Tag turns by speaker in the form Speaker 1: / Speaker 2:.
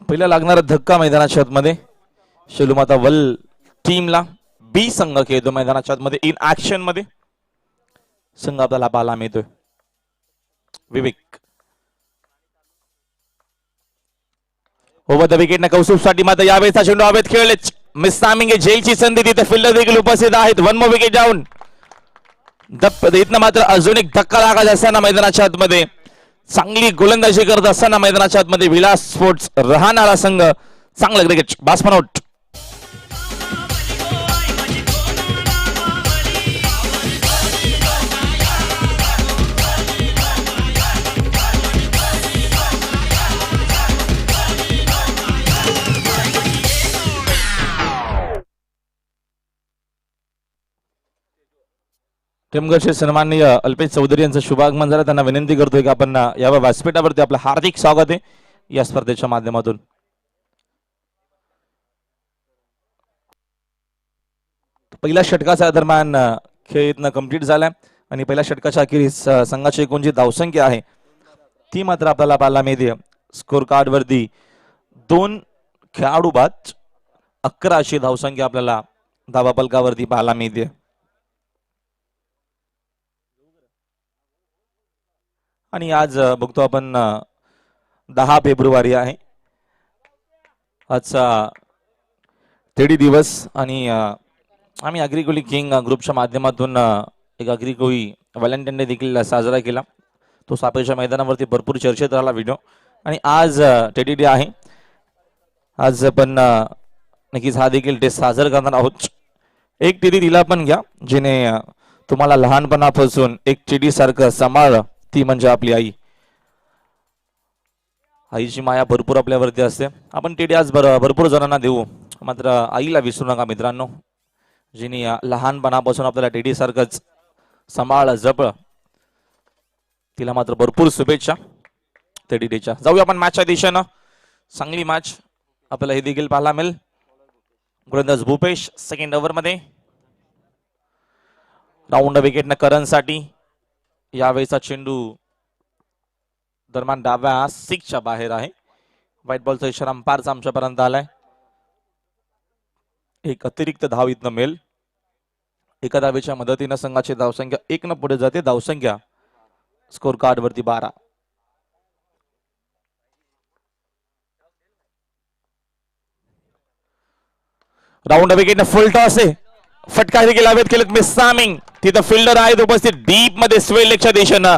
Speaker 1: पहिला लागणारा धक्का मैदानाच्या आतमध्ये शेलूमाता वल टीमला बी संघ खेळतो मैदानाच्या आतमध्ये इन ऍक्शन मध्ये संघ आपल्याला पाहायला मिळतोय विवेक ओव्हर द विकेट न कौस्तुभ साठी मात्र यावेळेचा चेंडू हवेत खेळले मिस टायमिंग जेलची संधी तिथे फिल्डर देखील उपस्थित आहेत वन मोर विकेट डाऊन इथनं मात्र अजून एक धक्का लागत असताना मैदानाच्या आतमध्ये चांगली गोलंदाजी करत असताना मैदानाच्या आतमध्ये विलास स्पोर्ट्स राहणारा संघ चांगलं क्रिकेट बास्मन आउट टेमगरचे सन्माननीय अल्पेश चौधरी यांचं शुभागमन झालं त्यांना विनंती करतोय की आपण यावर व्यासपीठावरती आपलं हार्दिक स्वागत आहे या स्पर्धेच्या माध्यमातून पहिल्या षटकाच्या दरम्यान खेळ इथनं कंप्लीट झालाय आणि पहिल्या षटकाच्या अखेरीस संघाची एकूण जी धावसंख्या आहे ती मात्र आपल्याला पाहायला मिळते स्कोर कार्ड वरती 2 खेळाडू बाद 11 अशी धावसंख्या आपल्याला धावाफलकावरती पाहायला मिळते आणि आज बघतो आपण 10 फेब्रुवारी आहे आजचा तेडी दिवस आणि आम्ही अग्रिकोली किंग ग्रुपच्या माध्यमातून एक अग्रिकोली व्हॅलेंटाईन डे देखील साजरा केला तो सापेच्या मैदानावरती भरपूर चर्चेत राहिला व्हिडिओ आणि आज टेडी डे आहे आज आपण नक्कीच हा देखील डे साजरा करणार आहोत एक टेडी दिला पण घ्या जिने तुम्हाला लहानपणापासून एक टेडी सारखं सांभाळ ती म्हणजे आपली आई आईची माया भरपूर आपल्यावरती असते आपण टेडी आज भरपूर जणांना देऊ मात्र आईला विसरू नका मित्रांनो जिने लहानपणापासून आपल्याला टेडी सारखंच सांभाळ जप तिला मात्र भरपूर शुभेच्छा टेडी डेच्या जाऊया आपण मॅचच्या दिशेनं चांगली मॅच आपल्याला हे देखील पाहायला मिळेल गोलंदाज भूपेश सेकंड ओव्हर मध्ये राऊंड विकेट न करणसाठी यावेळेचा चेंडू दरम्यान डाव्या 6च्या बाहेर आहे व्हाईट बॉलचा इशारा अंपायरचा आमच्यापर्यंत आलाय एक अतिरिक्त धाव इथनं मिळेल एका धावेच्या मदतीनं संघाची धावसंख्या 1 न पुढे जाते धावसंख्या स्कोर कार्ड वरती 12 राऊंड विकेट फुल टॉस आहे फटका देखील हवेत केलेत मिस टायमिंग तिथं फिल्डर आहेत उपस्थित डीप मध्ये स्वेल लेगच्या दिशेनं